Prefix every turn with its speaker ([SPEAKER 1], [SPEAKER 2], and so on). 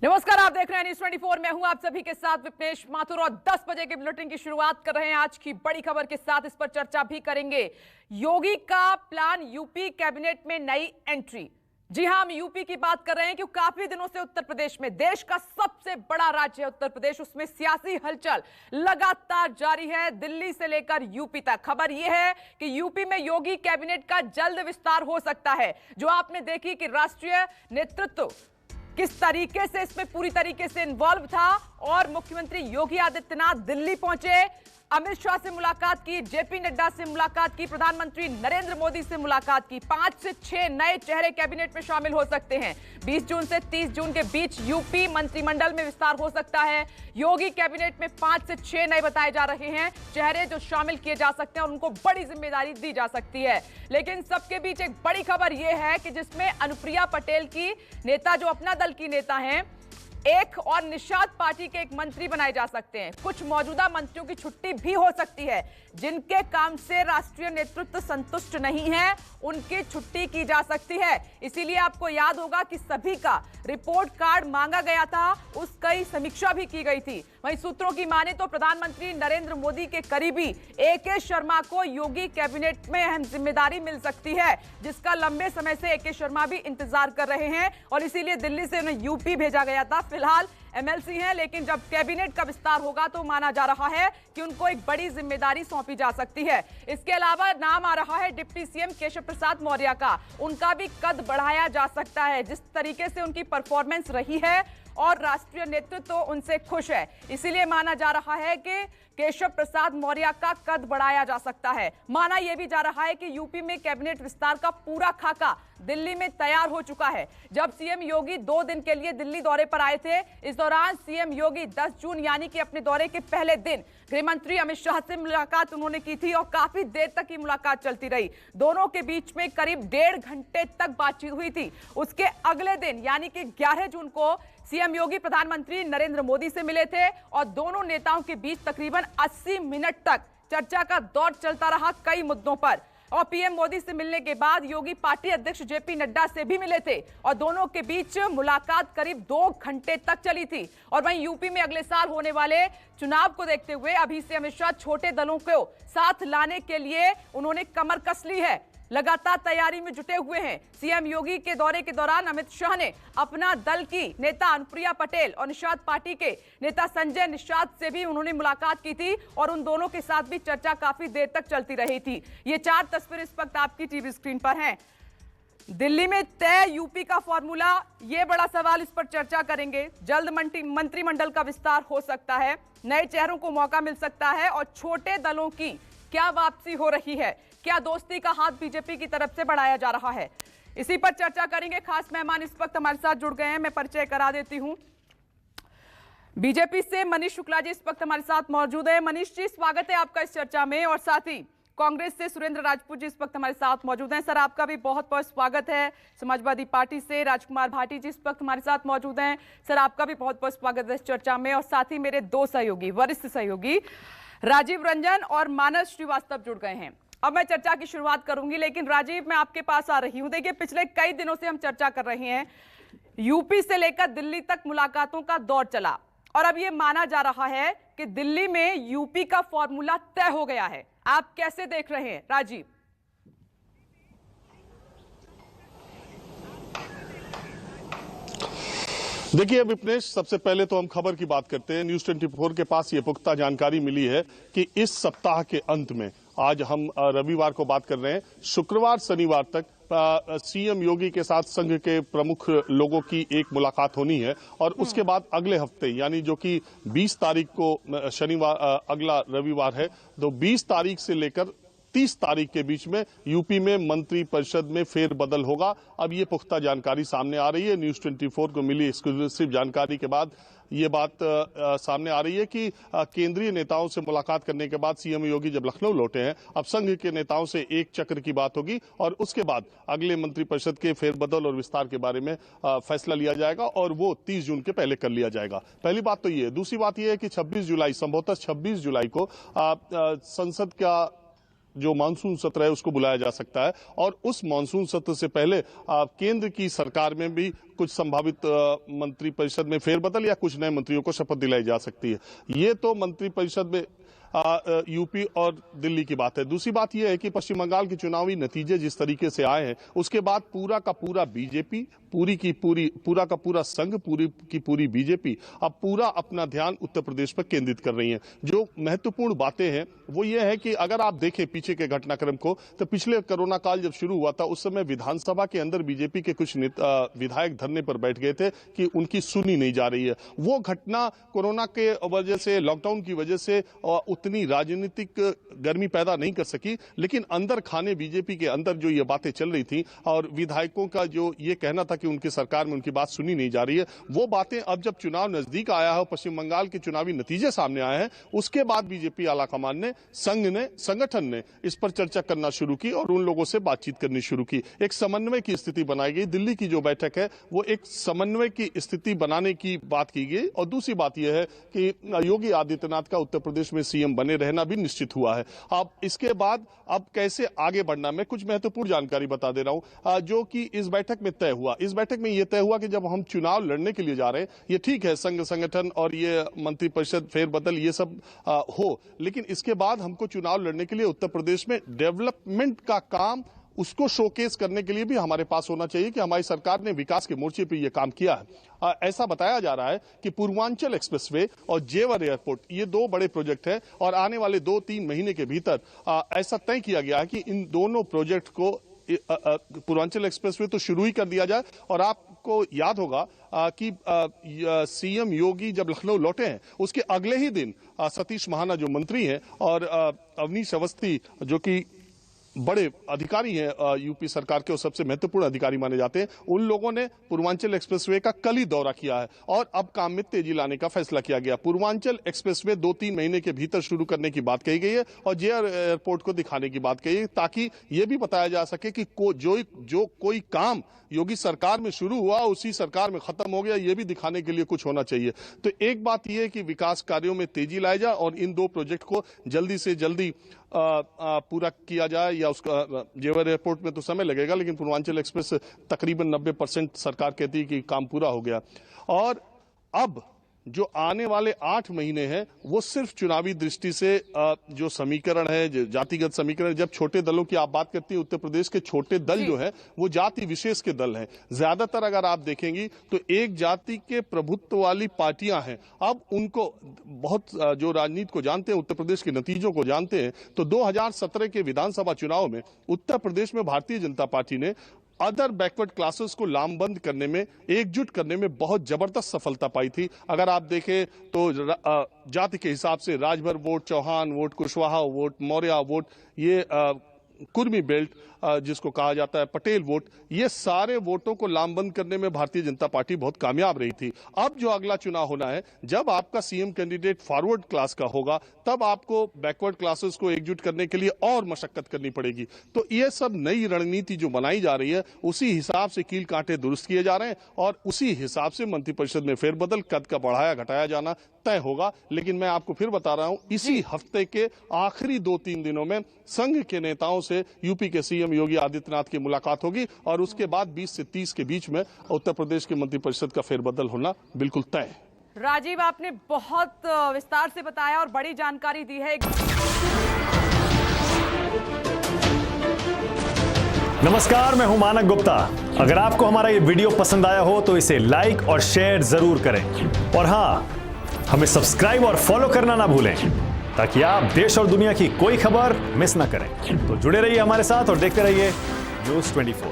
[SPEAKER 1] नमस्कार, आप देख रहे हैं न्यूज़ 24। मैं हूं आप सभी के साथ विपनेश माथुर और 10 बजे के बुलेटिन की शुरुआत कर रहे हैं आज की बड़ी खबर के साथ। इस पर चर्चा भी करेंगे। योगी का प्लान, यूपी कैबिनेट में नई एंट्री। जी हां, हम यूपी की बात कर रहे हैं क्योंकि काफी दिनों से उत्तर प्रदेश में, देश का सबसे बड़ा राज्य है उत्तर प्रदेश, उसमें सियासी हलचल लगातार जारी है। दिल्ली से लेकर यूपी तक खबर यह है कि यूपी में योगी कैबिनेट का जल्द विस्तार हो सकता है। जो आपने देखी कि राष्ट्रीय नेतृत्व किस तरीके से इसमें पूरी तरीके से इन्वॉल्व था और मुख्यमंत्री योगी आदित्यनाथ दिल्ली पहुंचे, अमित शाह से मुलाकात की, जेपी नड्डा से मुलाकात की, प्रधानमंत्री नरेंद्र मोदी से मुलाकात की। 5 से 6 नए चेहरे कैबिनेट में शामिल हो सकते हैं। 20 जून से 30 जून के बीच यूपी मंत्रिमंडल में विस्तार हो सकता है। योगी कैबिनेट में 5 से 6 नए बताए जा रहे हैं चेहरे जो शामिल किए जा सकते हैं और उनको बड़ी जिम्मेदारी दी जा सकती है। लेकिन सबके बीच एक बड़ी खबर यह है कि जिसमें अनुप्रिया पटेल की नेता, जो अपना दल की नेता हैं, एक और निषाद पार्टी के एक मंत्री बनाए जा सकते हैं। कुछ मौजूदा मंत्रियों की छुट्टी भी हो सकती है। जिनके काम से राष्ट्रीय नेतृत्व संतुष्ट नहीं है उनकी छुट्टी की जा सकती है। इसीलिए आपको याद होगा कि सभी का रिपोर्ट कार्ड मांगा गया था, उसकी समीक्षा भी की गई थी। वहीं सूत्रों की माने तो प्रधानमंत्री नरेंद्र मोदी के करीबी ए.के. शर्मा को योगी कैबिनेट में अहम जिम्मेदारी मिल सकती है, जिसका लंबे समय से ए.के. शर्मा भी इंतजार कर रहे हैं और इसीलिए दिल्ली से उन्हें यूपी भेजा गया था। फिलहाल एमएलसी हैं, लेकिन जब कैबिनेट का विस्तार होगा तो माना जा रहा है कि उनको एक बड़ी जिम्मेदारी सौंपी जा सकती है। इसके अलावा नाम आ रहा है डिप्टी सीएम केशव प्रसाद मौर्य का। उनका भी कद बढ़ाया जा सकता है। जिस तरीके से उनकी परफॉर्मेंस रही है और राष्ट्रीय नेतृत्व तो उनसे खुश है, इसीलिए माना जा रहा है कि केशव प्रसाद मौर्य का कद बढ़ाया जा सकता है। माना यह भी जा रहा है कि यूपी में कैबिनेट विस्तार का पूरा खाका दिल्ली में तैयार हो चुका है। जब सीएम योगी 2 दिन के लिए दिल्ली दौरे पर आए थे, इस दौरान सीएम योगी 10 जून यानी कि अपने दौरे के पहले दिन गृह मंत्री अमित शाह से मुलाकात उन्होंने की थी और काफी देर तक ये मुलाकात चलती रही। दोनों के बीच में करीब 1.5 घंटे तक बातचीत हुई थी। उसके अगले दिन यानी कि 11 जून को सीएम योगी प्रधानमंत्री नरेंद्र मोदी से मिले थे और दोनों नेताओं के बीच तकरीबन 80 मिनट तक चर्चा का दौर चलता रहा कई मुद्दों पर। और पीएम मोदी से मिलने के बाद योगी पार्टी अध्यक्ष जेपी नड्डा से भी मिले थे और दोनों के बीच मुलाकात करीब 2 घंटे तक चली थी। और वहीं यूपी में अगले साल होने वाले चुनाव को देखते हुए अभी से अमित शाह छोटे दलों को साथ लाने के लिए उन्होंने कमर कस ली है, लगातार तैयारी में जुटे हुए हैं। सीएम योगी के दौरे के दौरान अमित शाह ने अपना दल की नेता अनुप्रिया पटेल और निषाद पार्टी के नेता संजय निषाद से भी उन्होंने मुलाकात की थी और उन दोनों के साथ भी चर्चा काफी देर तक चलती रही थी। ये 4 तस्वीरें इस वक्त आपकी टीवी स्क्रीन पर हैं। दिल्ली में तय यूपी का फॉर्मूला, ये बड़ा सवाल, इस पर चर्चा करेंगे। जल्द मंत्रिमंडल का विस्तार हो सकता है, नए चेहरों को मौका मिल सकता है और छोटे दलों की क्या वापसी हो रही है, क्या दोस्ती का हाथ बीजेपी की तरफ से बढ़ाया जा रहा है, इसी पर चर्चा करेंगे। खास मेहमान इस वक्त हमारे साथ जुड़ गए हैं, मैं परिचय करा देती हूं। बीजेपी से मनीष शुक्ला जी इस वक्त हमारे साथ मौजूद है। मनीष जी, स्वागत है आपका इस चर्चा में। और साथ ही कांग्रेस से सुरेंद्र राजपूत जी इस वक्त हमारे साथ मौजूद हैं। सर, आपका भी बहुत बहुत स्वागत है। समाजवादी पार्टी से राजकुमार भाटी जी इस वक्त हमारे साथ मौजूद हैं। सर, आपका भी बहुत बहुत स्वागत है इस चर्चा में। और साथ ही मेरे 2 सहयोगी, वरिष्ठ सहयोगी राजीव रंजन और मानस श्रीवास्तव जुड़ गए हैं। अब मैं चर्चा की शुरुआत करूंगी, लेकिन राजीव, मैं आपके पास आ रही हूं। देखिए, पिछले कई दिनों से हम चर्चा कर रहे हैं, यूपी से लेकर दिल्ली तक मुलाकातों का दौर चला और अब यह माना जा रहा है कि दिल्ली में यूपी का फॉर्मूला तय हो गया है। आप कैसे देख रहे हैं राजीव?
[SPEAKER 2] देखिए विपनेश, सबसे पहले तो हम खबर की बात करते हैं। न्यूज 24 के पास ये पुख्ता जानकारी मिली है कि इस सप्ताह के अंत में, आज हम रविवार को बात कर रहे हैं, शुक्रवार शनिवार तक सीएम योगी के साथ संघ के प्रमुख लोगों की एक मुलाकात होनी है और उसके बाद अगले हफ्ते यानी जो कि 20 तारीख को शनिवार, अगला रविवार है, तो 20 तारीख से लेकर 30 तारीख के बीच में यूपी में मंत्री परिषद में फेरबदल होगा। अब ये पुख्ता जानकारी सामने आ रही है। न्यूज 24 को मिली एक्सक्लूसिव जानकारी के बाद ये बात सामने आ रही है कि केंद्रीय नेताओं से मुलाकात करने के बाद सीएम योगी जब लखनऊ लौटे हैं, अब संघ के नेताओं से एक चक्र की बात होगी और उसके बाद अगले मंत्रिपरिषद के फेरबदल और विस्तार के बारे में फैसला लिया जाएगा और वो 30 जून के पहले कर लिया जाएगा। पहली बात तो ये। दूसरी बात यह है कि 26 जुलाई, संभवतः 26 जुलाई को संसद का जो मानसून सत्र है उसको बुलाया जा सकता है और उस मानसून सत्र से पहले केंद्र की सरकार में भी कुछ संभावित मंत्रिपरिषद में फेरबदल या कुछ नए मंत्रियों को शपथ दिलाई जा सकती है। ये तो मंत्रिपरिषद में यूपी और दिल्ली की बात है। दूसरी बात यह है कि पश्चिम बंगाल के चुनावी नतीजे जिस तरीके से आए हैं उसके बाद पूरा का पूरा बीजेपी, पूरा का पूरा संघ, पूरी की पूरी बीजेपी अब पूरा अपना ध्यान उत्तर प्रदेश पर केंद्रित कर रही है। जो महत्वपूर्ण बातें हैं वो ये है कि अगर आप देखें पीछे के घटनाक्रम को तो पिछले कोरोना काल जब शुरू हुआ था उस समय विधानसभा के अंदर बीजेपी के कुछ विधायक धरने पर बैठ गए थे कि उनकी सुनी नहीं जा रही है। वो घटना कोरोना के वजह से, लॉकडाउन की वजह से उतनी राजनीतिक गर्मी पैदा नहीं कर सकी, लेकिन अंदर खाने बीजेपी के अंदर जो ये बातें चल रही थी और विधायकों का जो ये कहना था कि उनकी सरकार में उनकी बात सुनी नहीं जा रही है, वो बातें अब जब चुनाव नजदीक आया है, पश्चिम बंगाल के चुनावी नतीजे सामने आए हैं, उसके बाद बीजेपी आलाकमान ने, संघ ने, संगठन ने इस पर चर्चा करना शुरू की और उन लोगों से बातचीत करनी शुरू की। एक समन्वय की स्थिति बनाई गई। दिल्ली की जो बैठक है वो एक समन्वय की स्थिति बनाने की बात की गई और दूसरी बात यह है कि योगी आदित्यनाथ का उत्तर प्रदेश में सीएम बने रहना भी निश्चित हुआ है। अब इसके बाद अब कैसे आगे बढ़ना, मैं कुछ महत्वपूर्ण जानकारी बता दे रहा हूं जो कि इस बैठक में तय हुआ। इस बैठक में यह तय हुआ कि जब हम चुनाव लड़ने के लिए जा रहे हैं, ये ठीक है संघ संगठन और ये मंत्रिपरिषद फेरबदल ये सब हो, लेकिन इसके बाद हमको चुनाव लड़ने के लिए उत्तर प्रदेश में डेवलपमेंट का काम उसको शोकेस करने के लिए भी हमारे पास होना चाहिए कि हमारी सरकार ने विकास के मोर्चे पर यह काम किया है। ऐसा बताया जा रहा है कि पूर्वांचल एक्सप्रेसवे और जेवर एयरपोर्ट ये दो बड़े प्रोजेक्ट हैं और आने वाले 2-3 महीने के भीतर ऐसा तय किया गया है कि इन दोनों प्रोजेक्ट को पूर्वांचल एक्सप्रेसवे तो शुरू ही कर दिया जाए। और आपको याद होगा कि सीएम योगी जब लखनऊ लौटे हैं उसके अगले ही दिन सतीश महाना जो मंत्री हैं और अवनीश अवस्थी जो कि बड़े अधिकारी हैं यूपी सरकार के और सबसे महत्वपूर्ण अधिकारी माने जाते हैं, उन लोगों ने पूर्वांचल एक्सप्रेसवे का कल ही दौरा किया है और अब काम में तेजी लाने का फैसला किया गया। पूर्वांचल एक्सप्रेसवे 2-3 महीने के भीतर शुरू करने की बात कही गई है और जेआर एयरपोर्ट को दिखाने की बात कही है ताकि यह भी बताया जा सके कि जो कोई काम योगी सरकार में शुरू हुआ उसी सरकार में खत्म हो गया, ये भी दिखाने के लिए कुछ होना चाहिए। तो एक बात यह है कि विकास कार्यों में तेजी लाई जाए और इन दो प्रोजेक्ट को जल्दी से जल्दी पूरा किया जाए। या उसका जेवर एयरपोर्ट में तो समय लगेगा, लेकिन पूर्वांचल एक्सप्रेस तकरीबन 90% सरकार कहती है कि काम पूरा हो गया। और अब जो आने वाले 8 महीने हैं वो सिर्फ चुनावी दृष्टि से जो समीकरण है, जो जातिगत समीकरण, जब छोटे दलों की आप बात करती है, उत्तर प्रदेश के छोटे दल जो है वो जाति विशेष के दल हैं। ज्यादातर अगर आप देखेंगी तो एक जाति के प्रभुत्व वाली पार्टियां हैं। अब उनको बहुत जो राजनीति को जानते हैं, उत्तर प्रदेश के नतीजों को जानते हैं, तो 2017 के विधानसभा चुनाव में उत्तर प्रदेश में भारतीय जनता पार्टी ने अदर बैकवर्ड क्लासेस को लामबंद करने में, एकजुट करने में बहुत जबरदस्त सफलता पाई थी। अगर आप देखें तो जाति के हिसाब से Rajbhar vote, Chauhan vote, Kushwaha vote, Maurya vote, ये कुर्मी बेल्ट जिसको कहा जाता है, पटेल वोट, ये सारे वोटों को लामबंद करने में भारतीय जनता पार्टी बहुत कामयाब रही थी। अब जो अगला चुनाव होना है, जब आपका सीएम कैंडिडेट फॉरवर्ड क्लास का होगा, तब आपको बैकवर्ड क्लासेस को एकजुट करने के लिए और मशक्कत करनी पड़ेगी। तो ये सब नई रणनीति जो बनाई जा रही है, उसी हिसाब से कील कांटे दुरुस्त किए जा रहे हैं और उसी हिसाब से मंत्रिपरिषद में फेरबदल, कद का बढ़ाया घटाया जाना तय होगा। लेकिन मैं आपको फिर बता रहा हूं, इसी हफ्ते के आखिरी 2-3 दिनों में संघ के नेताओं से यूपी के सीएम योगी आदित्यनाथ की मुलाकात होगी और उसके बाद 20 से 30 के बीच में उत्तर प्रदेश के मंत्रिपरिषद का फेरबदल होना बिल्कुल तय है।
[SPEAKER 1] राजीव, आपने बहुत विस्तार से बताया और बड़ी जानकारी दी है।
[SPEAKER 3] नमस्कार, मैं हूं मानक गुप्ता। अगर आपको हमारा ये वीडियो पसंद आया हो तो इसे लाइक और शेयर जरूर करें और हां, हमें सब्सक्राइब और फॉलो करना ना भूलें ताकि आप देश और दुनिया की कोई खबर मिस ना करें। तो जुड़े रहिए हमारे साथ और देखते रहिए न्यूज़ 24।